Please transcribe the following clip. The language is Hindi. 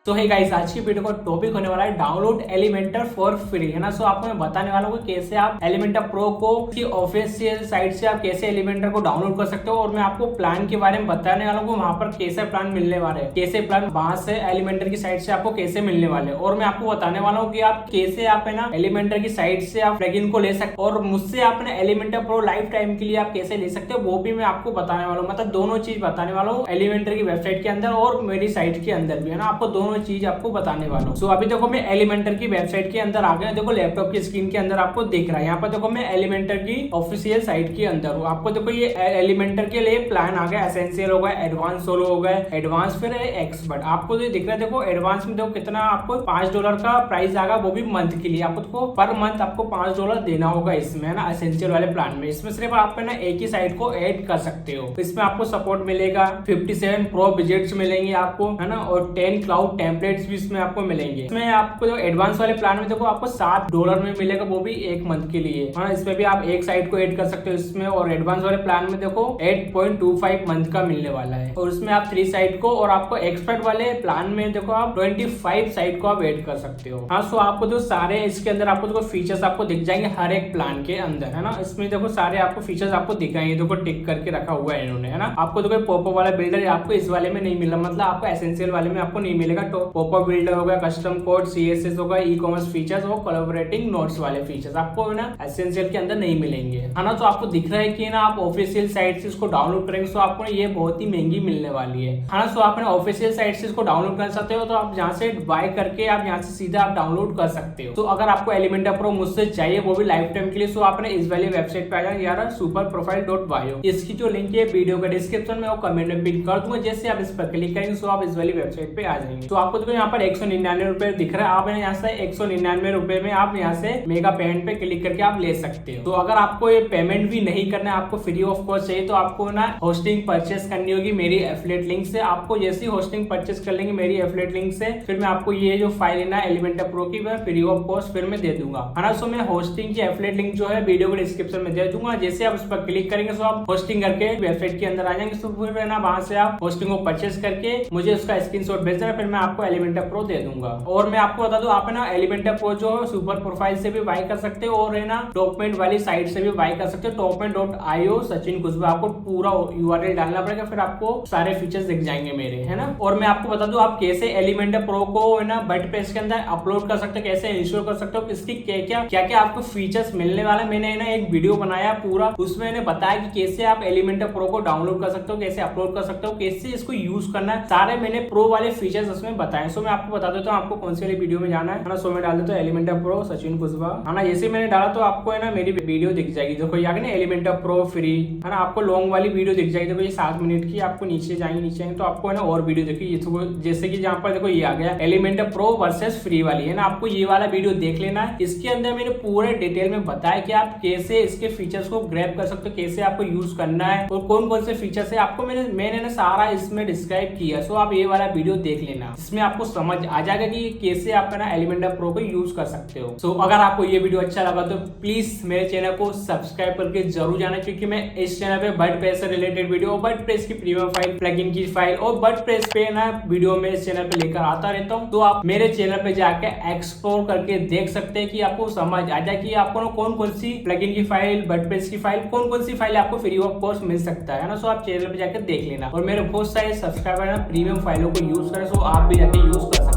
तो है गाइस, आज की वीडियो का टॉपिक होने वाला है डाउनलोड एलिमेंटर फॉर फ्री, है ना। सो आपको मैं बताने वाला हूँ कि कैसे आप एलिमेंटर प्रो को की ऑफिशियल साइट से आप कैसे एलिमेंटर को डाउनलोड कर सकते हो। और मैं आपको प्लान के बारे में बताने वाला हूँ, वहां पर कैसे प्लान मिलने वाले हैं, कैसे प्लान वहां से एलिमेंटर की साइट से आपको कैसे मिलने वाले। और मैं आपको बताने वाला हूँ कि आप कैसे आप है ना एलिमेंटर की साइट से आप प्लगइन को ले सकते हो, और मुझसे आप एलिमेंटर प्रो लाइफ टाइम के लिए आप कैसे ले सकते हो वो भी मैं आपको बताने वाला हूँ। मतलब दोनों चीज बताने वाला हूँ, एलिमेंटर की वेबसाइट के अंदर और मेरी साइट के अंदर भी, है ना। आपको दोनों चीज आपको बताने वाला हूँ। अभी देखो मैं एलिमेंटर की वेबसाइट के अंदर आ गया। देखो लैपटॉप की स्क्रीन के अंदर आपको दिख रहा है। यहाँ पर देखो मैं एलिमेंटर की ऑफिशियल साइट के अंदर हूँ। आपको देखो ये एलिमेंटर के लिए प्लान आ गया, एसेंशियल हो गया, एडवांस सोलो हो गया, एडवांस फिर एक्सपर्ट। आपको जो दिख रहा है देखो एडवांस में देखो कितना आपको $5 का प्राइस आएगा, वो भी मंथ के लिए। आपको पर मंथ आपको $5 देना होगा इसमें, है ना, एसेंशियल वाले प्लान में। इसमें सिर्फ आप है ना एक ही साइट को ऐड कर सकते हो। इसमें आपको सपोर्ट मिलेगा, 57 प्रो विजेट्स मिलेंगे आपको, है ना, और 10 क्लाउड टेम्पलेट्स भी इसमें आपको मिलेंगे। इसमें आपको जो एडवांस वाले प्लान में देखो आपको $7 में मिलेगा, वो भी एक मंथ के लिए, हाँ। इसमें भी आप एक साइट को ऐड कर सकते हो इसमें। और एडवांस वाले प्लान में देखो 8.25 मंथ का मिलने वाला है, और उसमें आप 3 साइट को, और आपको एक्सपर्ट वाले प्लान में देखो आप 25 साइट को आप ऐड कर सकते हो, हाँ। सो आपको जो सारे इसके अंदर आपको देखो फीचर्स आपको दिख जाएंगे हर एक प्लान के अंदर, है ना। इसमें देखो सारे आपको फीचर्स आपको दिख जाएंगे, देखो टिक करके रखा हुआ है इन्होंने, है ना। आपको देखो पॉपअप वाला बिल्डर आपको इस वाले में नहीं मिला, मतलब आपको एसेंशियल वाले में आपको नहीं मिलेगा। तो पॉपअप बिल्डर होगा, कस्टम कोड, CSS होगा, ई कॉमर्स फीचर्स और कोलैबोरेटिंग नोट्स वाले फीचर्स आपको है ना एसेंशियल के अंदर नहीं मिलेंगे, है ना। तो आपको दिख रहा है कि ना आप ऑफिशियल साइट से इसको डाउनलोड करेंगे तो आपको ये बहुत ही महंगी मिलने वाली है ना। तो आप ऑफिशियल साइट से इसको डाउनलोड कर सकते हो, तो आप यहाँ से बाय करके आप यहाँ से सीधा आप डाउनलोड कर सकते हो। तो अगर आपको एलिमेंटर प्रो मुझसे चाहिए, वो भी लाइफ टाइम के लिए, तो आपने इस वाली वेबसाइट पे आ जाना यार, superprofile.bio। इसकी जो लिंक है वीडियो का डिस्क्रिप्शन में और कमेंट में पिन कर दूंगा। जैसे आप इस पर क्लिक करेंगे तो आप इस वाली वेबसाइट पे आ जाएंगे। तो आपको देखो यहाँ पर 199 रुपए दिख रहा है, आप यहाँ से 199 रुपए में आप यहाँ से मेगा पेमेंट पे क्लिक करके आप ले सकते हो। तो अगर आपको ये पेमेंट भी नहीं करना है, आपको फ्री ऑफ कॉस्ट चाहिए, तो आपको ना होस्टिंग परचेस करनी होगी मेरी एफिलिएट लिंक से। आपको जैसी होस्टिंग परचेस कर लेंगे मेरी एफिलिएट लिंक से, फिर मैं आपको ये जो फाइल है ना एलिमेंटर प्रो की, मैं फ्री ऑफ कॉस्ट फिर मैं दे दूंगा, है ना। सो मैं होस्टिंग की एफिलिएट लिंक जो है वीडियो के डिस्क्रिप्शन में दे दूंगा। जैसे आप उस पर क्लिक करेंगे तो आप होस्टिंग करके वेबसाइट के अंदर आ जाएंगे। तो फिर है ना वहां से आप होस्टिंग को परचेस करके मुझे उसका स्क्रीनशॉट भेज देना, फिर मैं आपको एलिमेंटर प्रो दे दूंगा। और मैं आपको बता दूं, आप है ना एलिमेंटर प्रो जो सुपर प्रोफाइल से भी बाय कर सकते हो, और है ना डॉक्यूमेंट वाली साइट से भी बाय कर सकते हो। document.io सचिन कुशवा, आपको पूरा URL डालना पड़ेगा, फिर आपको सारे फीचर्स दिख जाएंगे मेरे, है ना। और मैं आपको बता दूं आप कैसे एलिमेंटर प्रो को है ना वर्डप्रेस के अंदर अपलोड कर सकते हो, कैसे इंस्टॉल कर सकते हो, इसकी क्या क्या आपको फीचर्स मिलने वाला। मैंने ना एक वीडियो बनाया पूरा, उसमें मैंने बताया कि कैसे आप एलिमेंटर प्रो को डाउनलोड कर सकते हो, कैसे अपलोड कर सकते हो, कैसे इसको यूज करना है, सारे मैंने प्रो वाले फीचर्स उसमें बताए। सो मैं आपको बता देता हूँ आपको कौन सी वाली वीडियो में जाना है ना। सो मैं डाल देता हूँ एलिमेंटर प्रो सचिन कुशवा, है ना। जैसे मैंने डाला तो आपको है ना मेरी वीडियो दिख जाएगी। देखो ये ना एलिमेंटर प्रो फ्री, है ना। आपको लॉन्ग वाली वीडियो दिख जाएगी, देखो ये 7 मिनट की। आपको नीचे जाएंगे तो आपको है ना और वीडियो देखिए, जैसे कि जहाँ पर देखो ये आ गया एलिमेंटर प्रो वर्सेस फ्री वाली, है ना। आपको ये वाला वीडियो देख लेना है। इसके अंदर मैंने पूरे डिटेल में बताया कि आप कैसे इसके फीचर्स को ग्रैब कर सकते हो, कैसे आपको यूज करना है, और कौन कौन से फीचर्स है आपको मैंने ना सारा इसमें डिस्क्राइब किया। सो आप ये वाला वीडियो देख लेना, इसमें आपको समझ आ जाएगा कि कैसे आप ना एलिमेंटर प्रो को यूज कर सकते हो। सो अगर आपको ये वीडियो अच्छा लगा तो प्लीज मेरे चैनल को सब्सक्राइब करके जरूर जाना, क्योंकि मैं इस चैनल पे वर्डप्रेस से रिलेटेड वीडियो, वर्डप्रेस की प्रीमियम फाइल, प्लगइन की फाइल और वर्डप्रेस पे ना वीडियो में इस चैनल पे लेकर आता रहता हूँ। तो आप मेरे चैनल पे जाके एक्सप्लोर करके देख सकते हैं कि आपको समझ आ जाए कि आपको कौन कौन सी प्लगइन की फाइल, वर्डप्रेस की फाइल, कौन कौन सी फाइल आपको फ्री ऑफ कॉस्ट मिल सकता है ना। सो आप चैनल पे जाकर देख लेना, और मेरे बहुत सारे सब्सक्राइबर ना प्रीमियम फाइलों को यूज करें, सो आप भी जाके यूज कर सकते हैं।